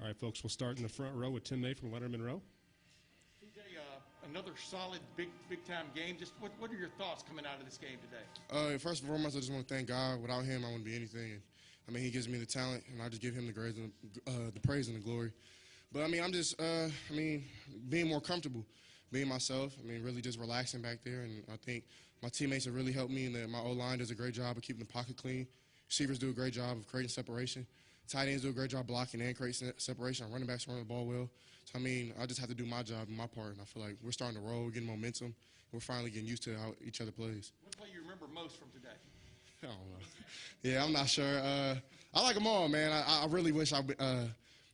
All right, folks, we'll start in the front row with Tim May from Letterman Row. TJ, another solid, big-time game. Just what are your thoughts coming out of this game today? First and foremost, I just want to thank God. Without him, I wouldn't be anything. And, He gives me the talent, and I just give him the praise and the glory. But, I'm just, being more comfortable, being myself. Really just relaxing back there. And I think my teammates have really helped me, and my O-line does a great job of keeping the pocket clean. Receivers do a great job of creating separation. Tight ends do a great job blocking and creating separation. Our running backs run the ball well. So, I just have to do my job and my part, and I feel like we're starting to roll, we're getting momentum, and we're finally getting used to how each other plays. What play you remember most from today? I don't know. Yeah, I'm not sure. I like them all, man. I really wish I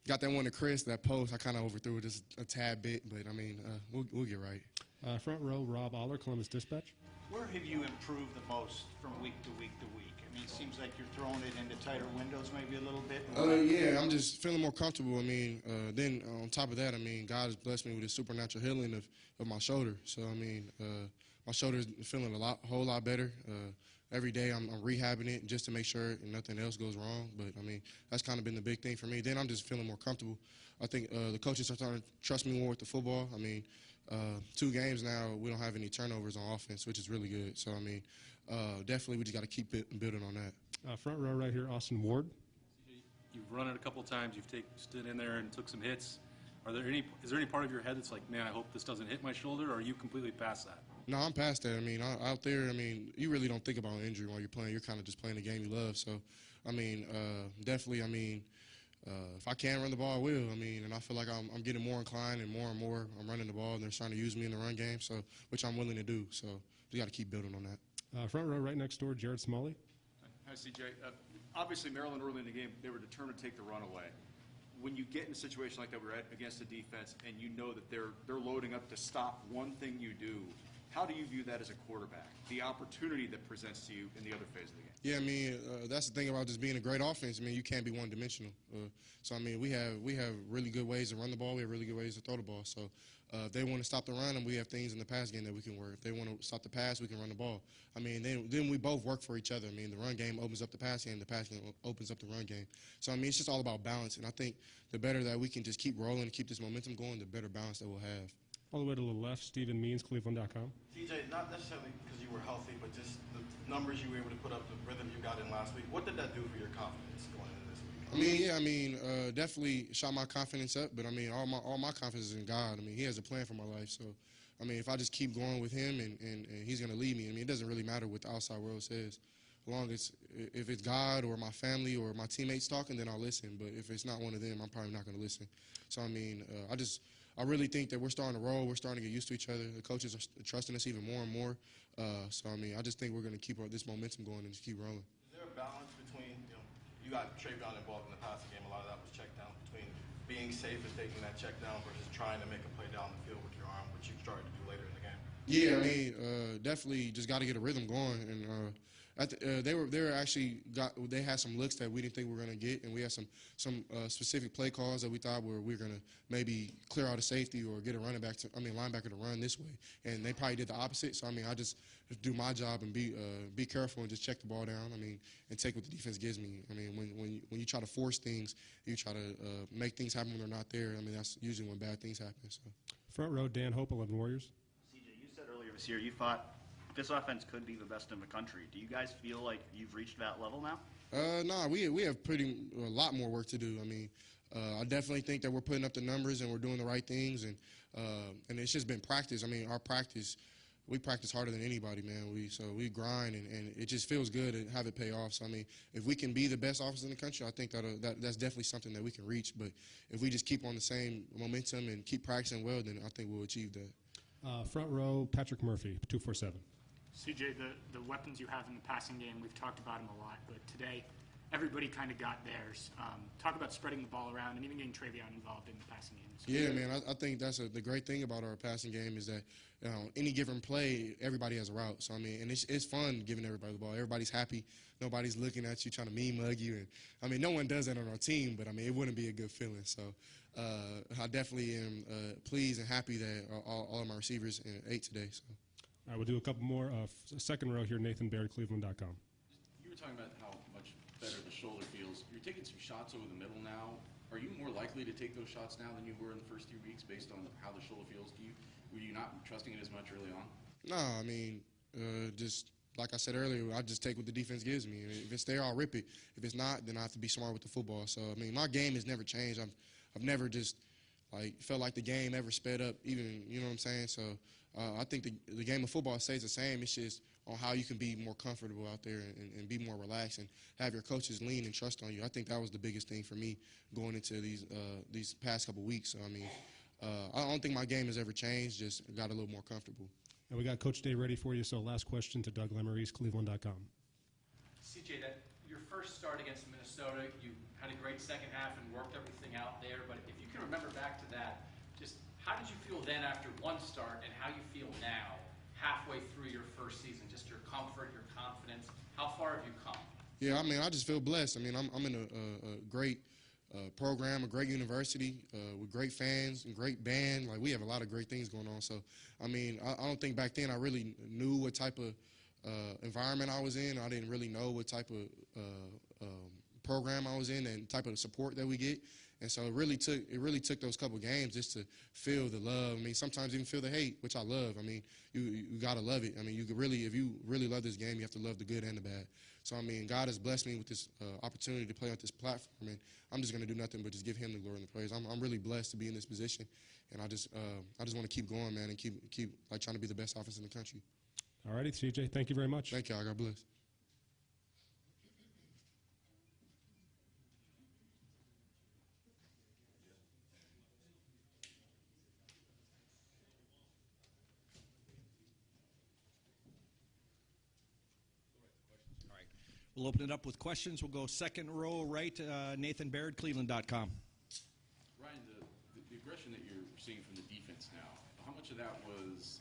got that one to Chris, that post. I kind of overthrew it just a tad bit, but, we'll get right. Front row, Rob Aller, Columbus Dispatch. Where have you improved the most from week to week to week? It seems like you're throwing it into tighter windows maybe a little bit. Yeah, I'm just feeling more comfortable. Then on top of that, God has blessed me with a supernatural healing of my shoulder. So, my shoulder is feeling a whole lot better. Every day I'm rehabbing it just to make sure nothing else goes wrong. But, that's kind of been the big thing for me. Then I'm just feeling more comfortable. I think the coaches are starting to trust me more with the football. 2 games now, we don't have any turnovers on offense, which is really good. So, definitely we just got to keep building on that. Front row right here, Austin Ward. You've run it a couple times. You've stood in there and took some hits. Is there any part of your head that's like, man, I hope this doesn't hit my shoulder, or are you completely past that? No, I'm past that. Out there, you really don't think about injury while you're playing. You're kind of just playing the game you love. So, definitely, if I can run the ball, I will. And I feel like I'm getting more inclined and more. I'm running the ball, and they're trying to use me in the run game, so which I'm willing to do. So we got to keep building on that. Front row right next door, Jared Smalley. Hi, CJ. Obviously, Maryland early in the game, they were determined to take the run away. When you get in a situation like that, we're against a defense, and you know that they're loading up to stop one thing you do, how do you view that as a quarterback, the opportunity that presents to you in the other phase of the game? Yeah, that's the thing about just being a great offense. You can't be one-dimensional. So, we have really good ways to run the ball. We have really good ways to throw the ball. So, if they want to stop the run, and we have things in the pass game that we can work. If they want to stop the pass, we can run the ball. Then we both work for each other. The run game opens up the pass game. The pass game opens up the run game. So, it's just all about balance. And I think the better that we can just keep rolling and keep this momentum going, the better balance that we'll have. All the way to the left, Stephen Means, Cleveland.com. TJ, not necessarily because you were healthy, but just the numbers you were able to put up, the rhythm you got in last week. What did that do for your confidence going into this week? Definitely shot my confidence up, but all my confidence is in God. He has a plan for my life, so if I just keep going with Him and He's gonna lead me. It doesn't really matter what the outside world says, as long as if it's God or my family or my teammates talking, then I'll listen. But if it's not one of them, I'm probably not gonna listen. So I really think that we're starting to roll. We're starting to get used to each other. The coaches are trusting us even more and more. I just think we're going to keep this momentum going and just keep rolling. Is there a balance between, you got Travion involved in the passing game. A lot of that was check down, between being safe and taking that check down versus trying to make a play down the field with your arm, which you started to do later in the game? Yeah, definitely just got to get a rhythm going. And they had some looks that we didn't think we were going to get, and we had some specific play calls that we thought we were going to maybe clear out a safety or get a linebacker to run this way, and they probably did the opposite. So I just do my job and be careful and just check the ball down. And take what the defense gives me. When you try to force things, you try to make things happen when they're not there. That's usually when bad things happen. So. Front row, Dan Hope, 11 Warriors. CJ, you said earlier this year you thought this offense could be the best in the country. Do you guys feel like you've reached that level now? No, we have a lot more work to do. I definitely think that we're putting up the numbers and we're doing the right things, and it's just been practice. Our practice, we practice harder than anybody, man. We grind, and it just feels good to have it pay off. So if we can be the best offense in the country, I think that's definitely something that we can reach. But if we just keep on the same momentum and keep practicing well, then I think we'll achieve that. Front row, Patrick Murphy, 247. CJ, the weapons you have in the passing game, we've talked about them a lot, but today everybody kind of got theirs. Talk about spreading the ball around and even getting Travion involved in the passing game. Yeah, man, I think that's the great thing about our passing game is that any given play, everybody has a route. So, and it's fun giving everybody the ball. Everybody's happy. Nobody's looking at you trying to mean mug you. And no one does that on our team, but it wouldn't be a good feeling. So I definitely am pleased and happy that all of my receivers ate today. So. All right, we'll do a couple more. Second row here, Nathan Baird, Cleveland.com. You were talking about how much better the shoulder feels. You're taking some shots over the middle now. Are you more likely to take those shots now than you were in the first 2 weeks based on how the shoulder feels to you? Were you not trusting it as much early on? No, I mean, just like I said earlier, I just take what the defense gives me. If it's there, I'll rip it. If it's not, then I have to be smart with the football. So, I mean, my game has never changed. I've never just felt like the game ever sped up, even, you know what I'm saying? So I think the game of football stays the same. It's just on how you can be more comfortable out there and be more relaxed and have your coaches lean and trust on you. I think that was the biggest thing for me going into these past couple weeks. So, I mean, I don't think my game has ever changed, just got a little more comfortable. And we got Coach Day ready for you, so last question to Doug Lemarie's, Cleveland.com. CJ, your first start against Minnesota, you had a great second half and worked everything out there, but if you can remember back to that, just how did you feel then after one start and how you feel now, halfway through your first season, just your comfort, your confidence, how far have you come? Yeah, I mean, I just feel blessed. I mean, I'm in a great program, a great university with great fans and great band. Like, we have a lot of great things going on. So, I mean, I don't think back then I really knew what type of environment I was in. I didn't really know what type of program I was in and type of support that we get. And so it really took those couple games just to feel the love. I mean, sometimes even feel the hate, which I love. I mean, you gotta love it. I mean, if you really love this game, you have to love the good and the bad. So, I mean, God has blessed me with this opportunity to play on this platform, and I'm just going to do nothing but just give Him the glory and the praise. I'm really blessed to be in this position, and I just want to keep going, man, and keep like trying to be the best offense in the country. All righty, CJ, thank you very much. Thank y'all. God bless. We'll open it up with questions. We'll go second row right, Nathan Baird, Cleveland.com. Ryan, the aggression that you're seeing from the defense now, how much of that was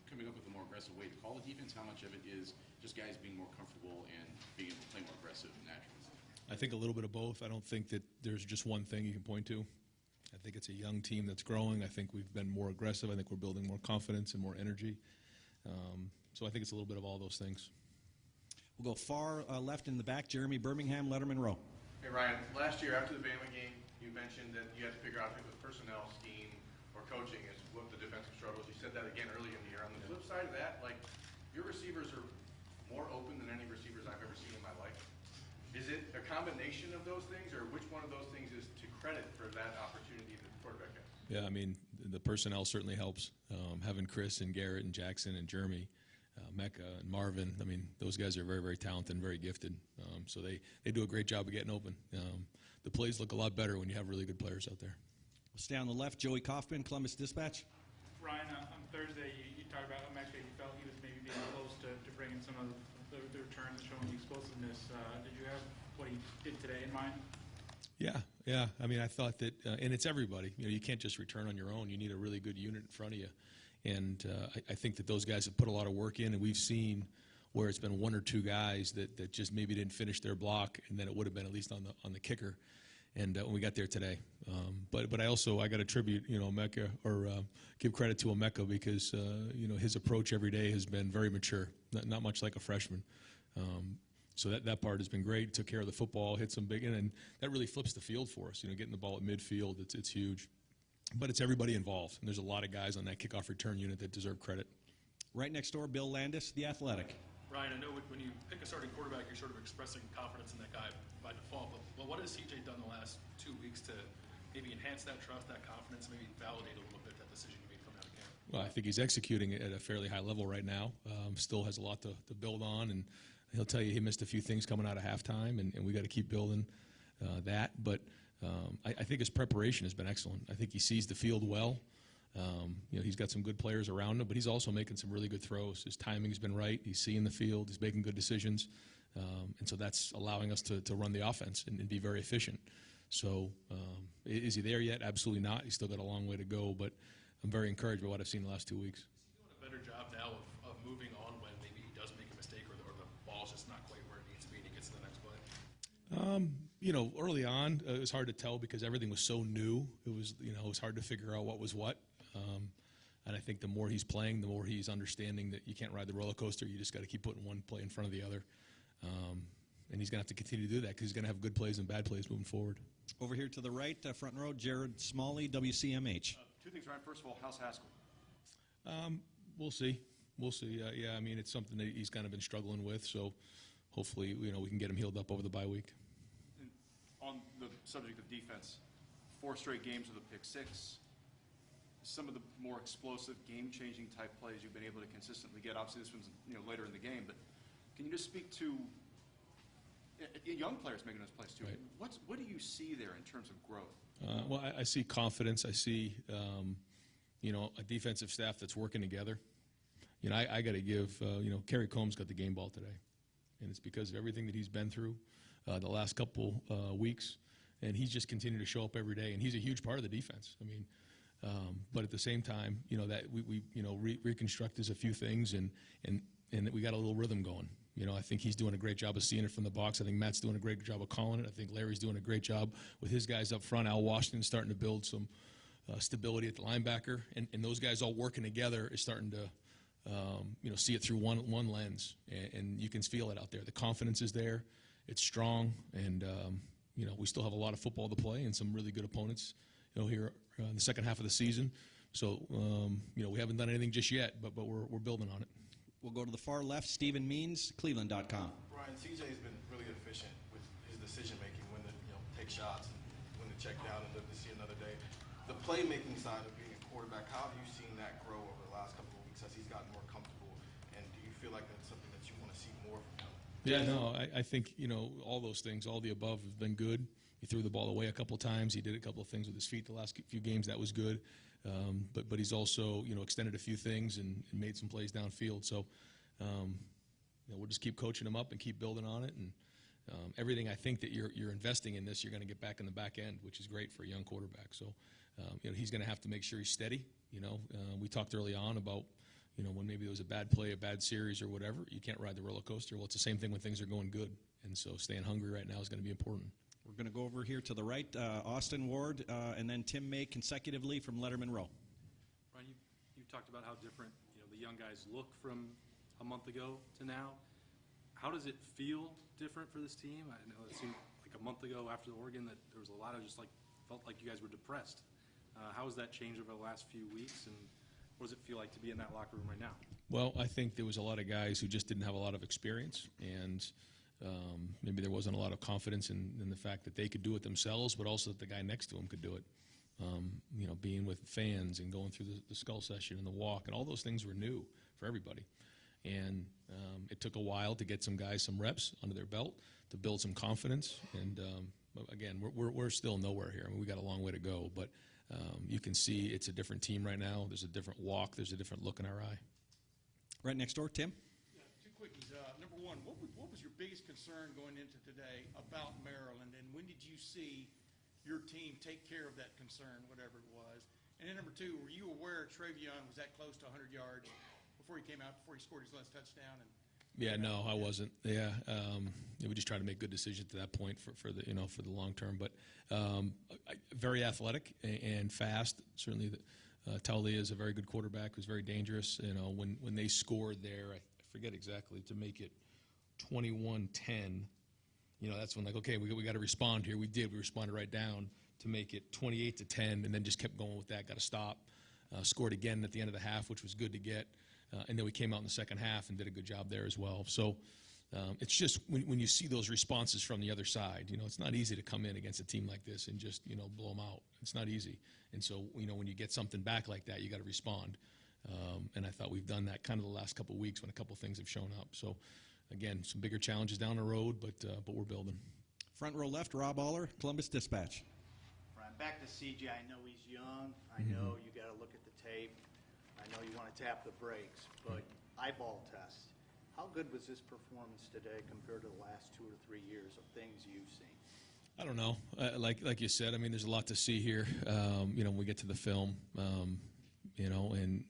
coming up with a more aggressive way to call the defense? How much of it is just guys being more comfortable and being able to play more aggressive naturally? I think a little bit of both. I don't think that there's just one thing you can point to. I think it's a young team that's growing. I think we've been more aggressive. I think we're building more confidence and more energy. So I think it's a little bit of all those things. We'll go far left in the back, Jeremy Birmingham, Letterman Row. Hey, Ryan, last year after the Bama game, you mentioned that you had to figure out if it was personnel, scheme, or coaching is what the defensive struggles. You said that again earlier in the year. On the flip side of that, like, your receivers are more open than any receivers I've ever seen in my life. Is it a combination of those things, or which one of those things is to credit for that opportunity that the quarterback has? Yeah, I mean, the personnel certainly helps. Having Chris and Garrett and Jackson and Jeremy, Mecca and Marvin, I mean, those guys are very, very talented and very gifted. So they do a great job of getting open. The plays look a lot better when you have really good players out there. We'll stay on the left, Joey Kaufman, Columbus Dispatch. Ryan, on Thursday, you talked about how Mecca, you felt he was maybe being close to bringing some of the returns and showing the explosiveness. Did you have what he did today in mind? Yeah. I mean, I thought that, and it's everybody. You know, you can't just return on your own. You need a really good unit in front of you. And I think that those guys have put a lot of work in, and we've seen where it's been one or two guys that just maybe didn't finish their block, and then it would have been at least on the kicker. And when we got there today, but I got to attribute Mecca or give credit to Mecca because his approach every day has been very mature, not much like a freshman. So that part has been great. Took care of the football, hit some big, and that really flips the field for us. Getting the ball at midfield, it's huge. But it's everybody involved, and there's a lot of guys on that kickoff return unit that deserve credit. Right next door, Bill Landis, The Athletic. Ryan, I know when you pick a starting quarterback, you're sort of expressing confidence in that guy by default, but what has CJ done the last 2 weeks to maybe enhance that trust, that confidence, maybe validate a little bit that decision you made coming out of camp? Well, I think he's executing it at a fairly high level right now. Still has a lot to build on, and he'll tell you he missed a few things coming out of halftime, and we got to keep building that. But I think his preparation has been excellent. I think he sees the field well. He's got some good players around him, but he's also making some really good throws. His timing's been right. He's seeing the field. He's making good decisions. And so that's allowing us to run the offense and be very efficient. So is he there yet? Absolutely not. He's still got a long way to go, but I'm very encouraged by what I've seen the last 2 weeks. Is he doing a better job now of moving on when maybe he does make a mistake or the ball's just not quite where it needs to be and he gets to the next play? Early on, it was hard to tell because everything was so new. It was hard to figure out what was what. And I think the more he's playing, the more he's understanding that you can't ride the roller coaster. You just got to keep putting one play in front of the other. And he's going to have to continue to do that because he's going to have good plays and bad plays moving forward. Over here to the right, front row, Jared Smalley, WCMH. Two things, Ryan. First of all, how's Haskell? We'll see. We'll see. Yeah, I mean, it's something that he's kind of been struggling with, so hopefully, we can get him healed up over the bye week. And on the subject of defense, 4 straight games with a pick 6. Some of the more explosive, game-changing type plays you've been able to consistently get. Obviously, this one's later in the game, but can you just speak to young players making those plays too? Right. What do you see there in terms of growth? Well, I see confidence. I see, a defensive staff that's working together. I got to give, Kerry Combs got the game ball today, and it's because of everything that he's been through the last couple weeks, and he's just continued to show up every day, and he's a huge part of the defense. I mean, but at the same time, that we reconstruct a few things, and that we got a little rhythm going. I think he's doing a great job of seeing it from the box. I think Matt's doing a great job of calling it. I think Larry's doing a great job with his guys up front. Al Washington's starting to build some stability at the linebacker, and those guys all working together is starting to, see it through one lens, and you can feel it out there. The confidence is there. It's strong, and, we still have a lot of football to play and some really good opponents, here in the second half of the season. So, we haven't done anything just yet, but we're building on it. We'll go to the far left, Stephen Means, Cleveland.com. Brian, CJ's been really efficient with his decision-making, when to take shots, and when to check down and live to see another day. The playmaking side of being a quarterback, how have you seen that grow over the last couple of weeks as he's gotten more comfortable? And do you feel like that's something that you want to see more from him? Yeah, no, I think, all those things, all the above have been good. He threw the ball away a couple of times. He did a couple of things with his feet the last few games. That was good. But he's also, extended a few things and made some plays downfield. So, we'll just keep coaching him up and keep building on it. And everything I think that you're investing in this, you're going to get back in the back end, which is great for a young quarterback. So, he's going to have to make sure he's steady. We talked early on about, when maybe there was a bad play, a bad series or whatever, you can't ride the roller coaster. Well, it's the same thing when things are going good. And so staying hungry right now is going to be important. We're going to go over here to the right, Austin Ward, and then Tim May consecutively from Letterman Row. Brian, you talked about how different the young guys look from a month ago to now. How does it feel different for this team? I know it seemed like a month ago after the Oregon that there was a lot of felt like you guys were depressed. How has that changed over the last few weeks, and what does it feel like to be in that locker room right now? Well, I think there was a lot of guys who just didn't have a lot of experience, and maybe there wasn't a lot of confidence in the fact that they could do it themselves, but also that the guy next to them could do it. Being with fans and going through the skull session and the walk, and all those things were new for everybody. And it took a while to get some guys some reps under their belt, to build some confidence. And again, we're still nowhere here. I mean, we got a long way to go, but you can see it's a different team right now. There's a different walk. There's a different look in our eye. Right next door, Tim. Yeah, 2 quickies. Number one, what was your biggest concern going into today about Maryland, and when did you see your team take care of that concern, whatever it was? And then number 2, were you aware Travion was that close to 100 yards before he came out, before he scored his last touchdown? Yeah, no, I wasn't. Yeah, we just tried to make good decisions at that point for the for the long term. But very athletic and fast. Certainly, Talia is a very good quarterback who's very dangerous. When they scored there, I forget exactly, to make it 21-10. That's when okay, we got to respond here. We did. We responded right down to make it 28-10, and then just kept going with that. Got to stop. Scored again at the end of the half, which was good to get. And then we came out in the second half and did a good job there as well. So it's just when you see those responses from the other side, it's not easy to come in against a team like this and just, blow them out. It's not easy. And so, when you get something back like that, you got to respond. And I thought we've done that kind of the last couple of weeks when a couple of things have shown up. So, again, some bigger challenges down the road, but we're building. Front row left, Rob Aller, Columbus Dispatch. Brian, back to CJ. I know he's young. I know you got to look at the tape. I know you want to tap the brakes, but eyeball test. How good was this performance today compared to the last 2 or 3 years of things you've seen? I don't know. Like you said, I mean, there's a lot to see here. When we get to the film, and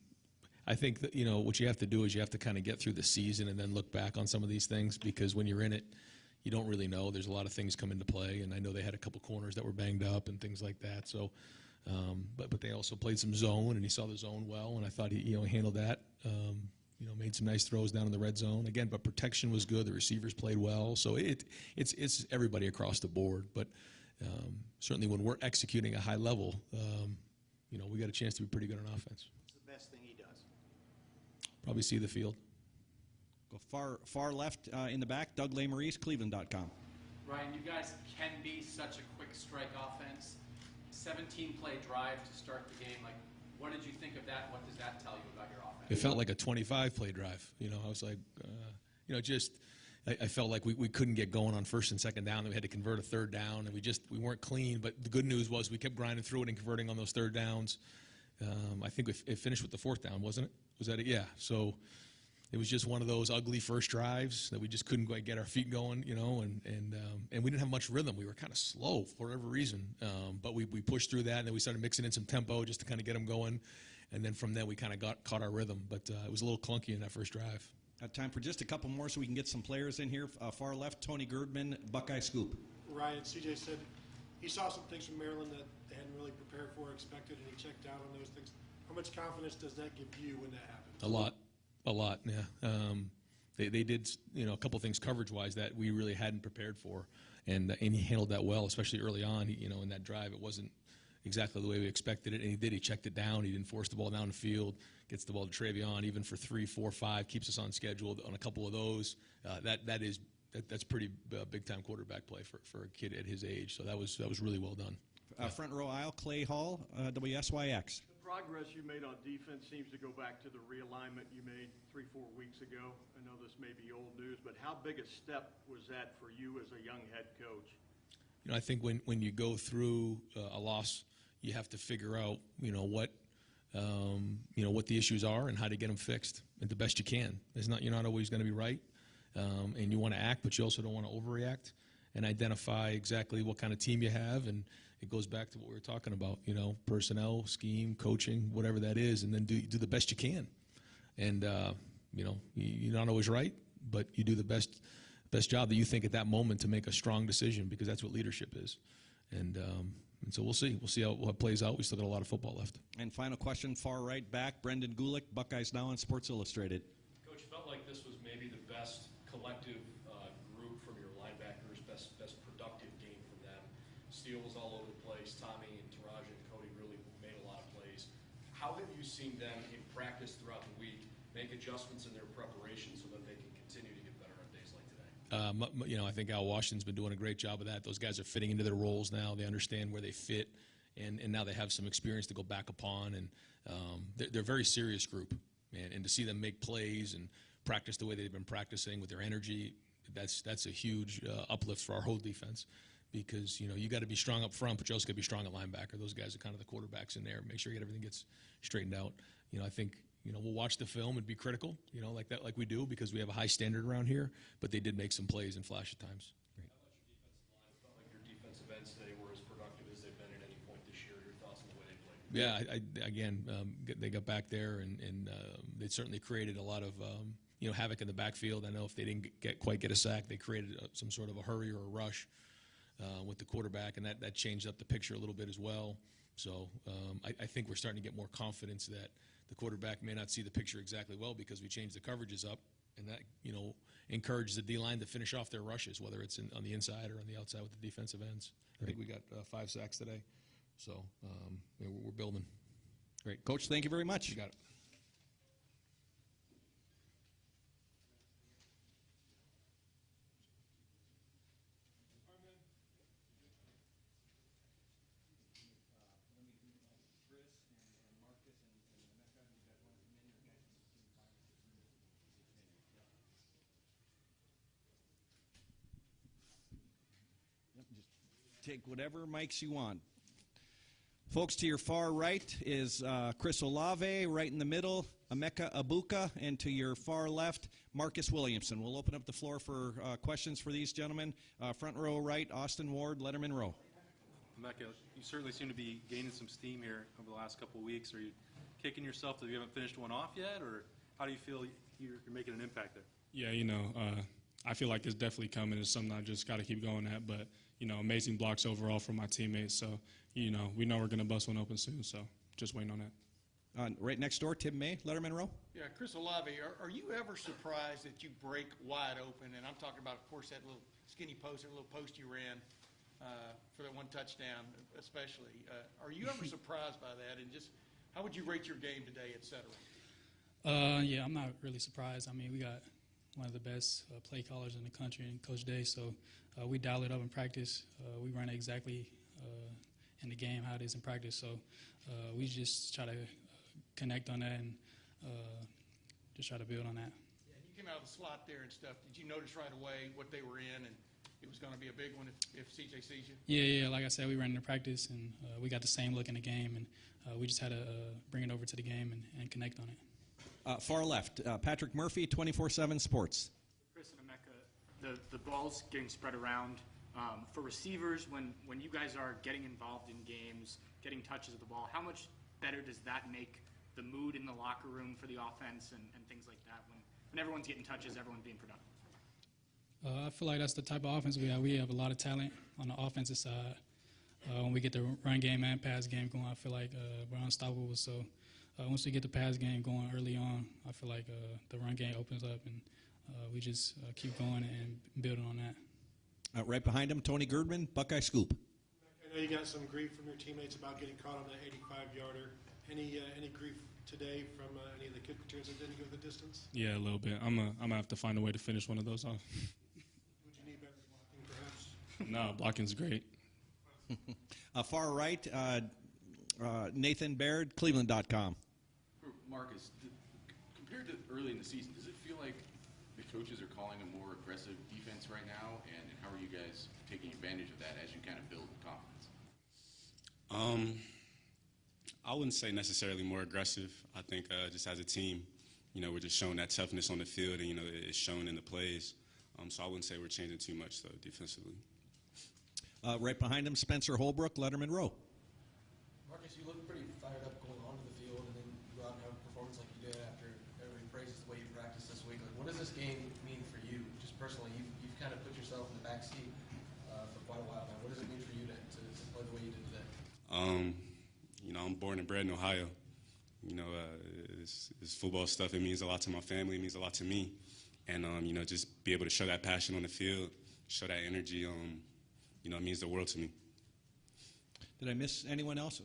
I think that what you have to do is you have to kind of get through the season and then look back on some of these things, because when you're in it, you don't really know. There's a lot of things come into play, and I know they had a couple corners that were banged up and things like that. So. But they also played some zone, and he saw the zone well, and I thought he handled that. Made some nice throws down in the red zone again, but protection was good. The receivers played well, so it's everybody across the board. But certainly when we're executing a high level, we got a chance to be pretty good on offense. What's the best thing he does? Probably see the field. Go far left in the back, Doug Lesmerises, Cleveland.com. Ryan, you guys can be such a quick strike offense. 17-play drive to start the game. Like, what did you think of that? What does that tell you about your offense? It felt like a 25-play drive. I was like, I felt like we couldn't get going on first and second down. We had to convert a third down, and we weren't clean. But the good news was we kept grinding through it and converting on those third downs. I think it finished with the fourth down, wasn't it? Was that it? Yeah. So it was just one of those ugly first drives that we just couldn't quite get our feet going, and we didn't have much rhythm. We were kind of slow for whatever reason, but we pushed through that, and then we started mixing in some tempo just to kind of get them going, and then from there we kind of caught our rhythm. But it was a little clunky in that first drive. Got time for just a couple more so we can get some players in here. Far left, Tony Girdman, Buckeye Scoop. Ryan, CJ said he saw some things from Maryland that they hadn't really prepared for or expected, and he checked out on those things. How much confidence does that give you when that happens? A lot, yeah. They did, a couple things coverage-wise that we really hadn't prepared for, and he handled that well, especially early on. In that drive, it wasn't exactly the way we expected it, and he did. He checked it down. He didn't force the ball down the field. Gets the ball to Travion, even for 3, 4, 5, keeps us on schedule on a couple of those. That's pretty big-time quarterback play for a kid at his age. So that was really well done. Front row aisle, Clay Hall, WSYX. The progress you made on defense seems to go back to the realignment you made 3-4 weeks ago. I know this may be old news, but how big a step was that for you as a young head coach? I think when you go through a loss, you have to figure out what the issues are and how to get them fixed the best you can. You're not always going to be right, and you want to act, but you also don't want to overreact and identify exactly what kind of team you have. And it goes back to what we were talking about, personnel, scheme, coaching, whatever that is, and then do the best you can. And you're not always right, but you do the best job that you think at that moment to make a strong decision, because that's what leadership is. And so we'll see. We'll see how it plays out. We still got a lot of football left. And final question, far right back, Brendan Gulick, Buckeyes Now on Sports Illustrated. Coach, it felt like this was maybe the best collective group from your linebackers, best productive game from them. Steele was all over the place. Tommy and Taraji and Cody really made a lot of plays. How have you seen them in practice throughout the week make adjustments in their preparation so that they can continue to get better on days like today? I think Al Washington's been doing a great job of that. Those guys are fitting into their roles now. They understand where they fit, and now they have some experience to go back upon. And they're a very serious group, and to see them make plays and practice the way they've been practicing with their energy, that's a huge uplift for our whole defense. Because you got to be strong up front, but you also got to be strong at linebacker. Those guys are kind of the quarterbacks in there. Make sure everything gets straightened out. I think we'll watch the film and be critical, like we do, because we have a high standard around here. But they did make some plays and flash at times. Great. How about your defensive line? It felt like your defensive ends today were as productive as they've been at any point this year. Your thoughts on the way they played? They got back there, and they certainly created a lot of havoc in the backfield. I know if they didn't quite get a sack, they created some sort of a hurry or a rush with the quarterback, and that changed up the picture a little bit as well. So I think we're starting to get more confidence that the quarterback may not see the picture exactly well because we changed the coverages up, and that encourages the D-line to finish off their rushes, whether it's on the inside or on the outside with the defensive ends. I think we got 5 sacks today, so we're building. Great. Coach, thank you very much. You got it. Take whatever mics you want. Folks, to your far right is Chris Olave, right in the middle, Emeka Abuka, and to your far left, Marcus Williamson. We'll open up the floor for questions for these gentlemen. Front row right, Austin Ward, Letterman Row. Emeka, you certainly seem to be gaining some steam here over the last couple of weeks. Are you kicking yourself that you haven't finished one off yet, or how do you feel you're making an impact there? Yeah, I feel like it's definitely coming. It's something I just got to keep going at. But, amazing blocks overall from my teammates. So, we know we're going to bust one open soon. So just waiting on that. Right next door, Tim May, Letterman Row. Yeah, Chris Olave, are you ever surprised that you break wide open? And I'm talking about, of course, that little skinny post, that little post you ran. for that one touchdown, especially. Are you ever surprised by that? And just how would you rate your game today, et cetera? Yeah, I'm not really surprised. I mean, we got one of the best play callers in the country, and Coach Day. So we dial it up in practice. We run it exactly in the game how it is in practice. So we just try to connect on that and just try to build on that. Yeah, you came out of the slot there and stuff. Did you notice right away what they were in, and it was going to be a big one if CJ sees you? Yeah. Like I said, we ran into practice, and we got the same look in the game, and we just had to bring it over to the game and connect on it. Far left, Patrick Murphy, 24/7 Sports. Chris and Emeka, the ball's getting spread around. For receivers, when you guys are getting involved in games, getting touches of the ball, how much better does that make the mood in the locker room for the offense and things like that when everyone's getting touches, everyone's being productive? I feel like that's the type of offense we have. We have a lot of talent on the offensive side. When we get the run game and pass game going, I feel like we're unstoppable. So once we get the pass game going early on, I feel like the run game opens up, and we just keep going and building on that. Right behind him, Tony Girdman, Buckeye Scoop. I know you got some grief from your teammates about getting caught on that 85-yarder. Any grief today from any of the kick returns that didn't go the distance? Yeah, a little bit. I'm gonna have to find a way to finish one of those off. Would you need better blocking, perhaps? No, blocking's great. Far right, Nathan Baird, Cleveland.com. For Marcus, compared to early in the season, does it feel like the coaches are calling a more aggressive defense right now? And how are you guys taking advantage of that as you kind of build confidence? I wouldn't say necessarily more aggressive. I think just as a team, we're just showing that toughness on the field, and, it's shown in the plays. So I wouldn't say we're changing too much, though, defensively. Right behind him, Spencer Holbrook, Letterman Row. Marcus, you look pretty fired up going onto the field, and then you go out and have a performance like you did after everybody praises the way you practiced this week. Like, what does this game mean for you, just personally? You've kind of put yourself in the back seat for quite a while now. What does it mean for you to play the way you did today? I'm born and bred in Ohio. This football stuff, it means a lot to my family. It means a lot to me. And, just be able to show that passion on the field, show that energy, it means the world to me. Did I miss anyone else?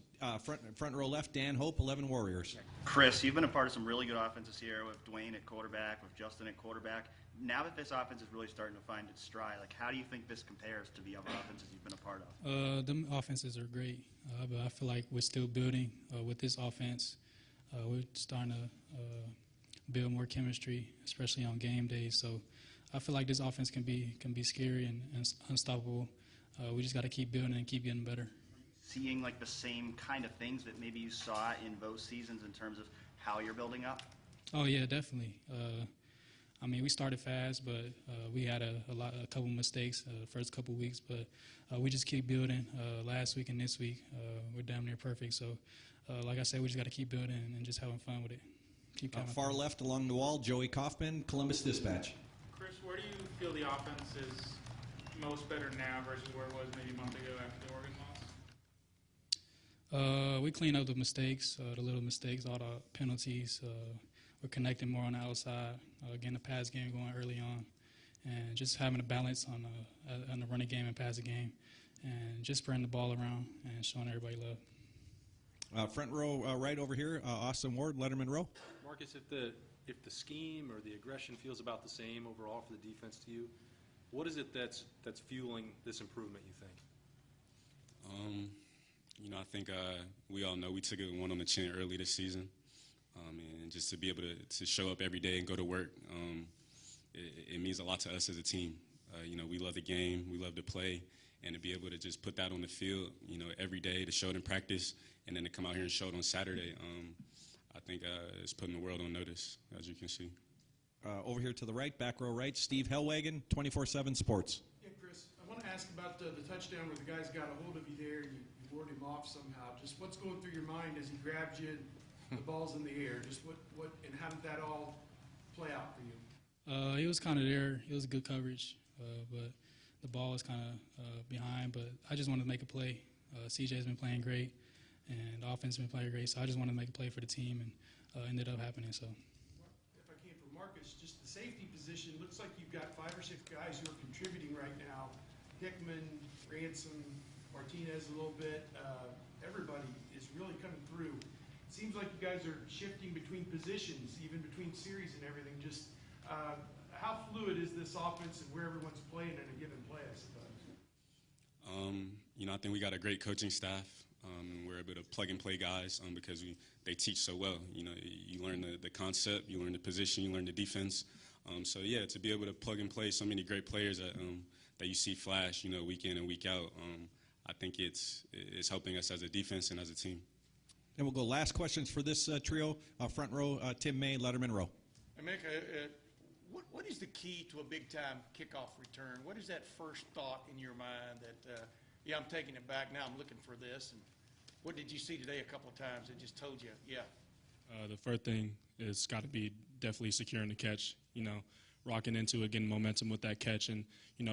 Front row left, Dan Hope, 11 Warriors. Chris, you've been a part of some really good offenses here with Dwayne at quarterback, with Justin at quarterback. Now that this offense is really starting to find its stride, how do you think this compares to the other offenses you've been a part of? Them offenses are great, but I feel like we're still building with this offense. We're starting to build more chemistry, especially on game days. So I feel like this offense can be scary and unstoppable. We just got to keep building and keep getting better. Seeing the same kind of things that maybe you saw in both seasons in terms of how you're building up? Oh yeah, definitely. We started fast, but we had a couple mistakes the first couple weeks, but we just keep building. Last week and this week, we're damn near perfect. So, like I said, we just got to keep building and just having fun with it. Keep far left along the wall, Joey Kaufman, Columbus Dispatch. Chris, where do you feel the offense is most better now versus where it was maybe a month ago after the Oregon loss? We clean up the mistakes, the little mistakes, all the penalties. We're connecting more on the outside, getting the pass game going early on, and just having a balance on the running game and passing game, and just spreading the ball around and showing everybody love. Front row right over here, Austin Ward, Letterman Row. Marcus, if the scheme or the aggression feels about the same overall for the defense to you, what is it that's fueling this improvement, you think? I think we all know we took it one on the chin early this season. And just to be able to show up every day and go to work, it means a lot to us as a team. We love the game, we love to play, and to be able to just put that on the field, every day, to show it in practice, and then to come out here and show it on Saturday, I think it's putting the world on notice, as you can see. Over here to the right, back row right, Steve Hellwagen, 24/7 Sports. Yeah, Chris, I want to ask about the touchdown where the guys got a hold of you there and you warded him off somehow. Just what's going through your mind as he grabbed you and the ball's in the air? Just what and how did that all play out for you? He was kind of there. It was good coverage, but the ball was kind of behind. But I just wanted to make a play. CJ's been playing great, and the offense has been playing great. So I just wanted to make a play for the team, and ended up happening. So. If I can, for Marcus, just the safety position, looks like you've got 5 or 6 guys who are contributing right now. Hickman, Ransom, Martinez a little bit. Everybody is really coming through. It seems like you guys are shifting between positions, even between series and everything. Just how fluid is this offense and where everyone's playing in a given play, I suppose? I think we got a great coaching staff. And we're able to plug and play guys because they teach so well. You learn the concept, you learn the position, you learn the defense. To be able to plug and play so many great players that you see flash, week in and week out, I think it's helping us as a defense and as a team. And we'll go last questions for this trio. Front row, Tim May, Letterman row. Emeka, what is the key to a big-time kickoff return? What is that first thought in your mind that, I'm taking it back, now I'm looking for this? And what did you see today a couple of times that just told you, The first thing is got to be definitely securing the catch, rocking into it, getting momentum with that catch and,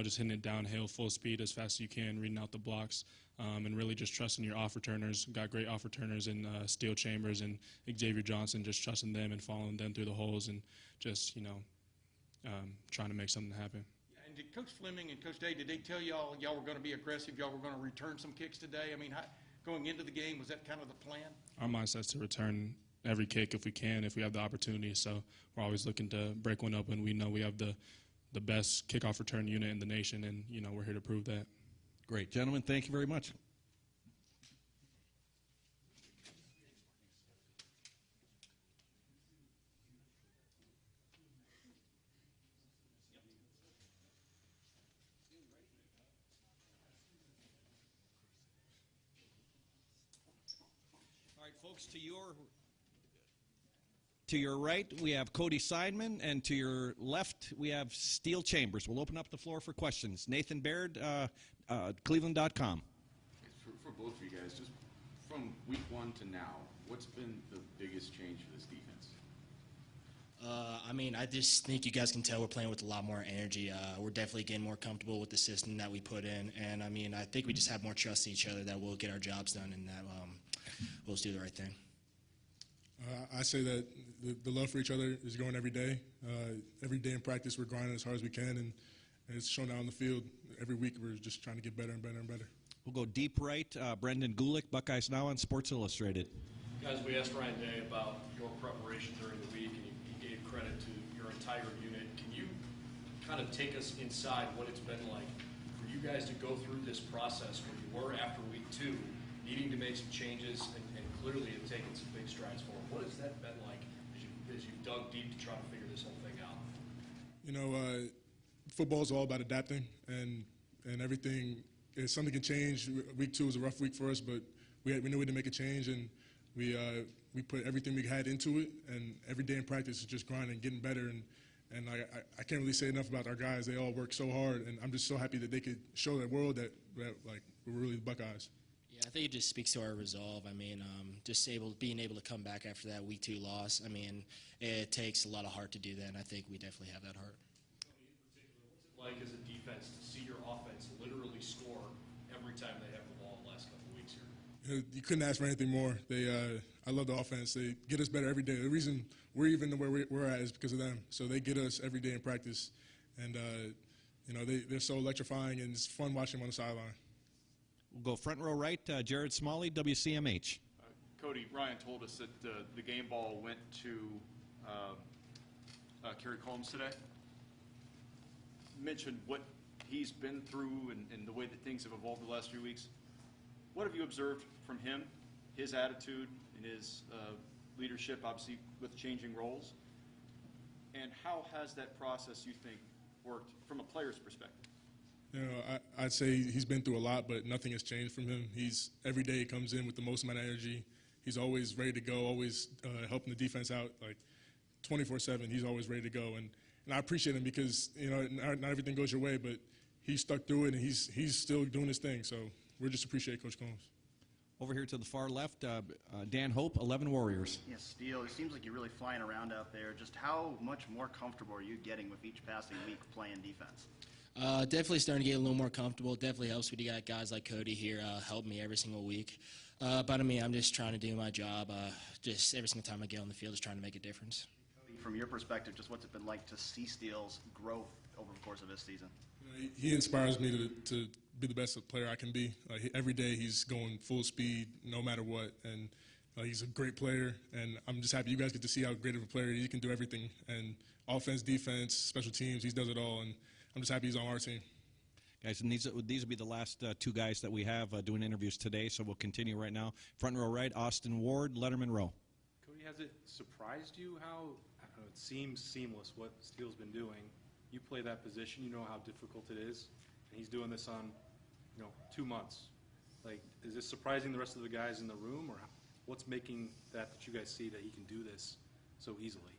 just hitting it downhill full speed as fast as you can, reading out the blocks, and really just trusting your off returners. Got great off returners in Steel Chambers and Xavier Johnson, just trusting them and following them through the holes and just, trying to make something happen. And did Coach Fleming and Coach Day, did they tell y'all were going to be aggressive, y'all were going to return some kicks today? Going into the game, was that kind of the plan? Our mindset's to return every kick if we can, if we have the opportunity. So we're always looking to break one up when we know we have the best kickoff return unit in the nation, and, we're here to prove that. Great. Gentlemen, thank you very much. All right, folks, to your right, we have Cody Seidman, and to your left, we have Steel Chambers. We'll open up the floor for questions. Nathan Baird, Cleveland.com. For both of you guys, just from week one to now, what's been the biggest change for this defense? I just think you guys can tell we're playing with a lot more energy. We're definitely getting more comfortable with the system that we put in. And, I think we just have more trust in each other that we'll get our jobs done and that we'll just do the right thing. I say that the love for each other is growing every day. Every day in practice, we're grinding as hard as we can, and it's shown out on the field. Every week, we're just trying to get better and better and better. We'll go deep right. Brendan Gulick, Buckeyes Now on Sports Illustrated. Guys, we asked Ryan Day about your preparation during the week, and he gave credit to your entire unit. Can you kind of take us inside what it's been like for you guys to go through this process where you were after week 2, needing to make some changes, and clearly have taken some big strides forward? What has that been like as you've dug deep to try to figure this whole thing out? Football is all about adapting, and everything. If something can change. Week 2 was a rough week for us, but we knew we had to make a change, and we put everything we had into it. And every day in practice is just grinding, getting better, and I can't really say enough about our guys. They all work so hard, and I'm just so happy that they could show the world that we're really the Buckeyes. Yeah, I think it just speaks to our resolve. Being able to come back after that week 2 loss. It takes a lot of heart to do that, and I think we definitely have that heart. Like as a defense to see your offense literally score every time they have the ball the last couple of weeks here? You couldn't ask for anything more. I love the offense. They get us better every day. The reason we're even where we're at is because of them. So they get us every day in practice, and they're so electrifying, and it's fun watching them on the sideline. We'll go front row right. Jared Smalley, WCMH. Cody, Ryan told us that the game ball went to Kerry Combs today. Mentioned what he's been through and the way that things have evolved the last few weeks. What have you observed from him, his attitude, and his leadership, obviously, with changing roles? And how has that process, you think, worked from a player's perspective? I'd say he's been through a lot, but nothing has changed from him. Every day he comes in with the most amount of energy. He's always ready to go, always helping the defense out, 24/7. He's always ready to go, and I appreciate him because not everything goes your way, but he stuck through it, and he's still doing his thing. So we just appreciate Coach Combs. Over here to the far left, Dan Hope, 11 Warriors. Yeah, Steele, it seems like you're really flying around out there. Just how much more comfortable are you getting with each passing week playing defense? Definitely starting to get a little more comfortable. It definitely helps when you got guys like Cody here help me every single week. But I'm just trying to do my job. Just every single time I get on the field, just trying to make a difference. From your perspective, just what's it been like to see Steele's growth over the course of this season? He inspires me to be the best player I can be. Every day he's going full speed, no matter what, and he's a great player. And I'm just happy you guys get to see how great of a player he can do everything. And offense, defense, special teams, he does it all. And I'm just happy he's on our team. Guys, and these will be the last two guys that we have doing interviews today, so we'll continue right now. Front row right, Austin Ward, Letterman row. Cody, has it surprised you how, I don't know, it seems seamless what Steele's been doing? You play that position, you know how difficult it is, and he's doing this on, 2 months. Like, is this surprising the rest of the guys in the room, or what's making that you guys see that he can do this so easily?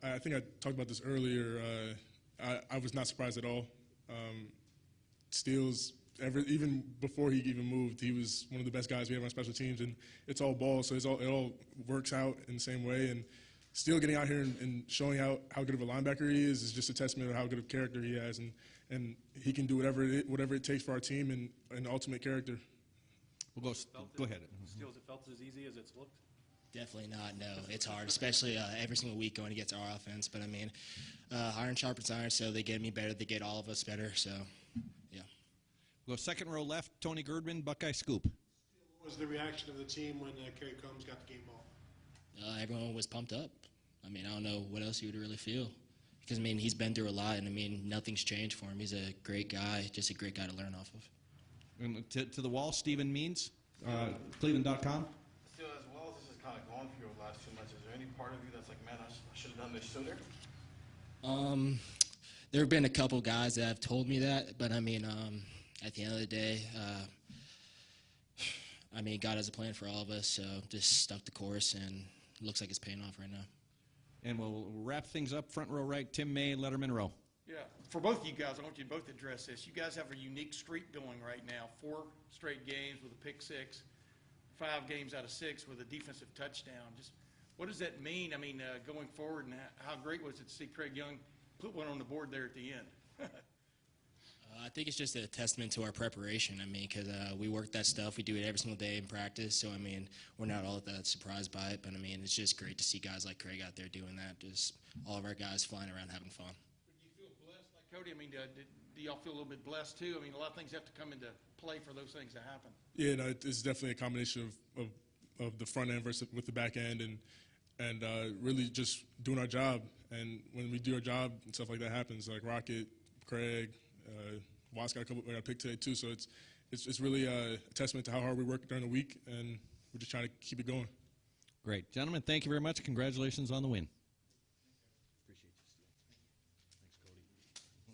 I think I talked about this earlier. I was not surprised at all. Steele's, even before he even moved, he was one of the best guys we have on special teams, and it's all ball, so it all works out in the same way. And Steele getting out here and showing how good of a linebacker he is just a testament of how good of character he has, and he can do whatever it takes for our team and ultimate character. We'll go ahead. Steele, has it felt as easy as it's looked? Definitely not. No, it's hard, especially every single week going against our offense. But I mean, iron sharpens iron, so they get me better, they get all of us better. So, yeah. We'll go second row left, Tony Girdman, Buckeye Scoop. What was the reaction of the team when Kerry Combs got the game ball? Everyone was pumped up. I mean, I don't know what else you would really feel. Because, I mean, he's been through a lot, and, I mean, nothing's changed for him. He's a great guy, just a great guy to learn off of. And to the wall, Stephen Means, Cleveland.com. Still, as well as this is kind of going for you over the last 2 months, is there any part of you that's like, man, I should have done this sooner? There have been a couple guys that have told me that, but, I mean, at the end of the day, I mean, God has a plan for all of us, so just stuck the course, and it looks like it's paying off right now. And we'll wrap things up front row right, Tim May, Letterman row. Yeah, for both of you guys, I want you to both address this. You guys have a unique streak going right now. 4 straight games with a pick six, 5 games out of 6 with a defensive touchdown. Just what does that mean? I mean, going forward, and how great was it to see Craig Young put one on the board there at the end? I think it's just a testament to our preparation. I mean, because we work that stuff. We do it every single day in practice. So, I mean, we're not all that surprised by it. But, I mean, it's just great to see guys like Craig out there doing that. Just all of our guys flying around having fun. Do you feel blessed like Cody? I mean, do y'all feel a little bit blessed too? I mean, a lot of things have to come into play for those things to happen. Yeah, no, it's definitely a combination of the front end versus with the back end and really just doing our job. And when we do our job and stuff like that happens, like Rocket, Craig, Watts got a pick today too, so it's really a testament to how hard we work during the week, and we're just trying to keep it going. Great. Gentlemen, thank you very much. Congratulations on the win.